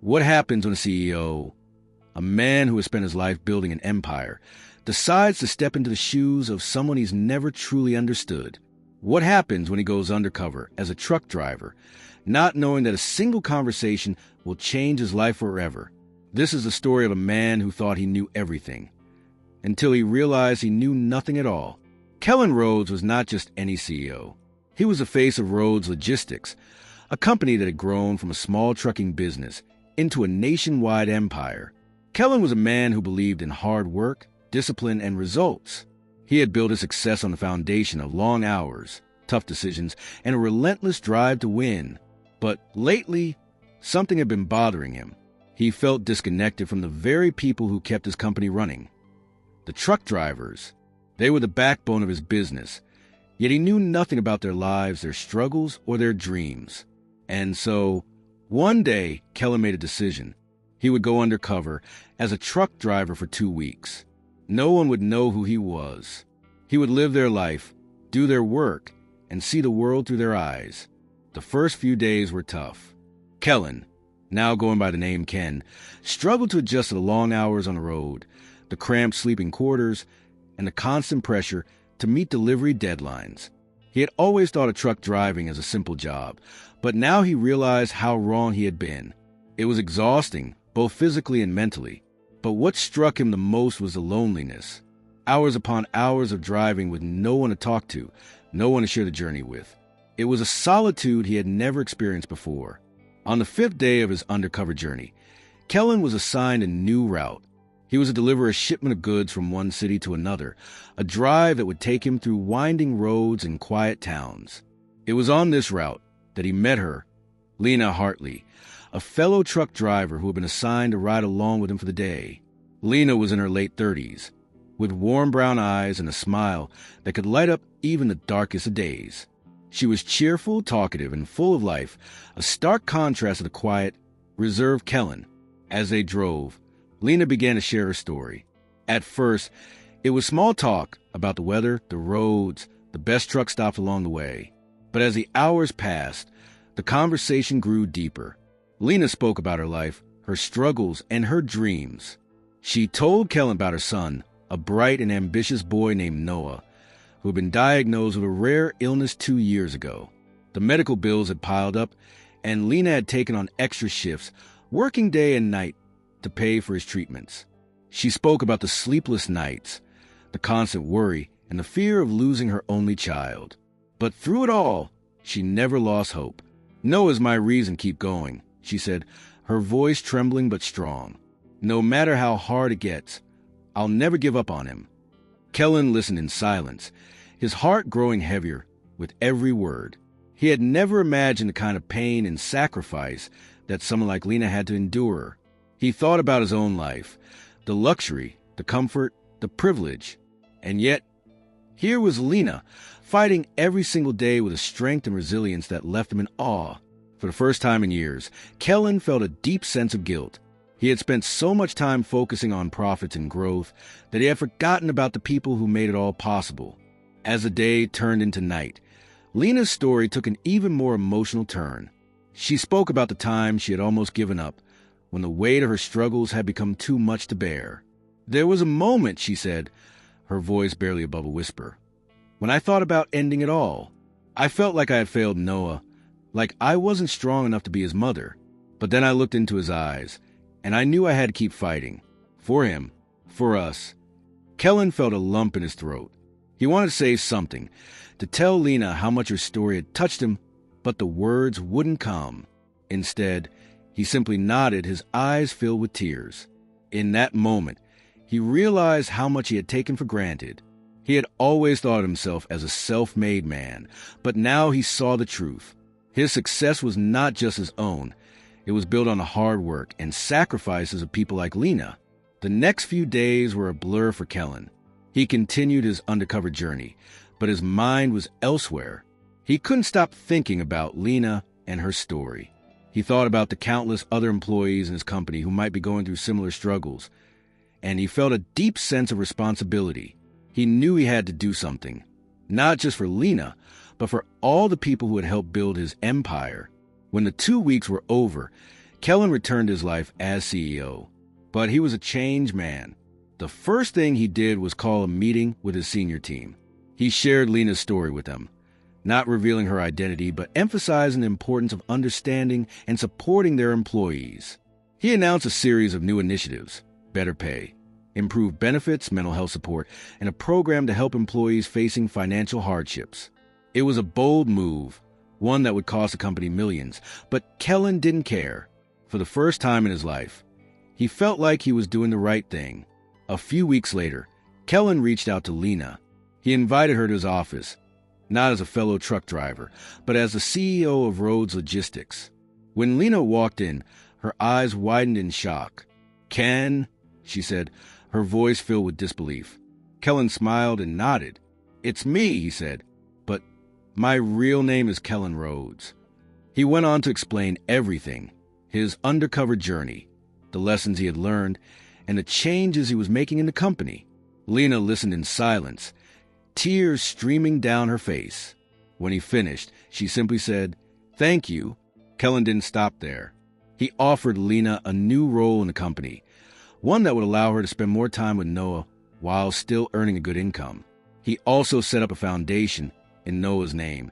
What happens when a CEO, a man who has spent his life building an empire, decides to step into the shoes of someone he's never truly understood? What happens when he goes undercover as a truck driver, not knowing that a single conversation will change his life forever? This is the story of a man who thought he knew everything, until he realized he knew nothing at all. Kellan Rhodes was not just any CEO. He was the face of Rhodes Logistics, a company that had grown from a small trucking business into a nationwide empire. Kellan was a man who believed in hard work, discipline, and results. He had built his success on the foundation of long hours, tough decisions, and a relentless drive to win. But lately, something had been bothering him. He felt disconnected from the very people who kept his company running. The truck drivers. They were the backbone of his business, yet he knew nothing about their lives, their struggles, or their dreams. And so, one day, Kellan made a decision. He would go undercover as a truck driver for 2 weeks. No one would know who he was. He would live their life, do their work, and see the world through their eyes. The first few days were tough. Kellan, now going by the name Ken, struggled to adjust to the long hours on the road, the cramped sleeping quarters, and the constant pressure to meet delivery deadlines. He had always thought of truck driving as a simple job, but now he realized how wrong he had been. It was exhausting, both physically and mentally. But what struck him the most was the loneliness. Hours upon hours of driving with no one to talk to, no one to share the journey with. It was a solitude he had never experienced before. On the 5th day of his undercover journey, Kellan was assigned a new route. He was to deliver a shipment of goods from one city to another, a drive that would take him through winding roads and quiet towns. It was on this route that he met her, Lena Hartley, a fellow truck driver who had been assigned to ride along with him for the day. Lena was in her late 30s, with warm brown eyes and a smile that could light up even the darkest of days. She was cheerful, talkative, and full of life, a stark contrast to the quiet, reserved Kellan. As they drove, Lena began to share her story. At first, it was small talk about the weather, the roads, the best truck stops along the way. But as the hours passed, the conversation grew deeper. Lena spoke about her life, her struggles, and her dreams. She told Kellan about her son, a bright and ambitious boy named Noah, who had been diagnosed with a rare illness 2 years ago. The medical bills had piled up, and Lena had taken on extra shifts, working day and night to pay for his treatments. She spoke about the sleepless nights, the constant worry, and the fear of losing her only child. But through it all, she never lost hope. Noah's my reason to keep going, she said, her voice trembling but strong. No matter how hard it gets, I'll never give up on him. Kellan listened in silence, his heart growing heavier with every word. He had never imagined the kind of pain and sacrifice that someone like Lena had to endure. He thought about his own life, the luxury, the comfort, the privilege. And yet, here was Lena, fighting every single day with a strength and resilience that left him in awe. For the first time in years, Kellan felt a deep sense of guilt. He had spent so much time focusing on profits and growth that he had forgotten about the people who made it all possible. As the day turned into night, Lena's story took an even more emotional turn. She spoke about the time she had almost given up, when the weight of her struggles had become too much to bear. There was a moment, she said, her voice barely above a whisper, when I thought about ending it all. I felt like I had failed Noah, like I wasn't strong enough to be his mother. But then I looked into his eyes, and I knew I had to keep fighting. For him. For us. Kellan felt a lump in his throat. He wanted to say something, to tell Lena how much her story had touched him, but the words wouldn't come. Instead, he simply nodded, his eyes filled with tears. In that moment, he realized how much he had taken for granted. He had always thought of himself as a self-made man, but now he saw the truth. His success was not just his own. It was built on the hard work and sacrifices of people like Lena. The next few days were a blur for Kellan. He continued his undercover journey, but his mind was elsewhere. He couldn't stop thinking about Lena and her story. He thought about the countless other employees in his company who might be going through similar struggles, and he felt a deep sense of responsibility. He knew he had to do something, not just for Lena, but for all the people who had helped build his empire. When the 2 weeks were over, Kellan returned to his life as CEO, but he was a changed man. The first thing he did was call a meeting with his senior team. He shared Lena's story with them, not revealing her identity, but emphasizing the importance of understanding and supporting their employees. He announced a series of new initiatives: better pay, improved benefits, mental health support, and a program to help employees facing financial hardships. It was a bold move, one that would cost the company millions, but Kellan didn't care. For the first time in his life, he felt like he was doing the right thing. A few weeks later, Kellan reached out to Lena. He invited her to his office, not as a fellow truck driver, but as the CEO of Rhodes Logistics. When Lena walked in, her eyes widened in shock. "Ken," she said, her voice filled with disbelief. Kellan smiled and nodded. "It's me," he said, "but my real name is Kellan Rhodes." He went on to explain everything: his undercover journey, the lessons he had learned, and the changes he was making in the company. Lena listened in silence, tears streaming down her face. When he finished, she simply said, "Thank you." Kellan didn't stop there. He offered Lena a new role in the company, one that would allow her to spend more time with Noah while still earning a good income. He also set up a foundation in Noah's name,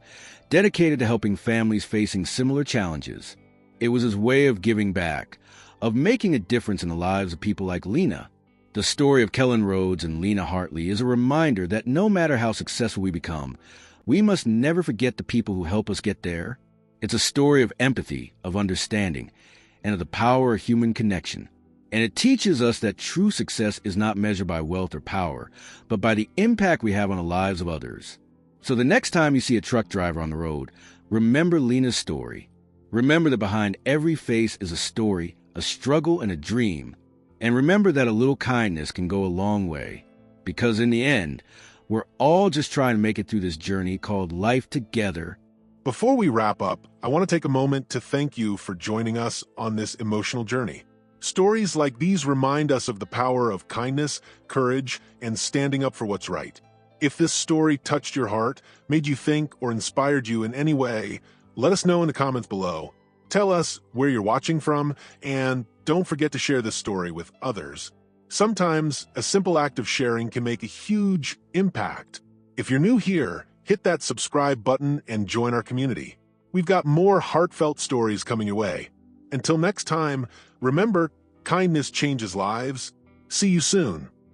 dedicated to helping families facing similar challenges. It was his way of giving back, of making a difference in the lives of people like Lena. The story of Kellan Rhodes and Lena Hartley is a reminder that no matter how successful we become, we must never forget the people who help us get there. It's a story of empathy, of understanding, and of the power of human connection. And it teaches us that true success is not measured by wealth or power, but by the impact we have on the lives of others. So the next time you see a truck driver on the road, remember Lena's story. Remember that behind every face is a story, a struggle, and a dream. And remember that a little kindness can go a long way. Because in the end, we're all just trying to make it through this journey called life together. Before we wrap up, I want to take a moment to thank you for joining us on this emotional journey. Stories like these remind us of the power of kindness, courage, and standing up for what's right. If this story touched your heart, made you think, or inspired you in any way, let us know in the comments below. Tell us where you're watching from, and don't forget to share this story with others. Sometimes a simple act of sharing can make a huge impact. If you're new here, hit that subscribe button and join our community. We've got more heartfelt stories coming your way. Until next time, remember, kindness changes lives. See you soon.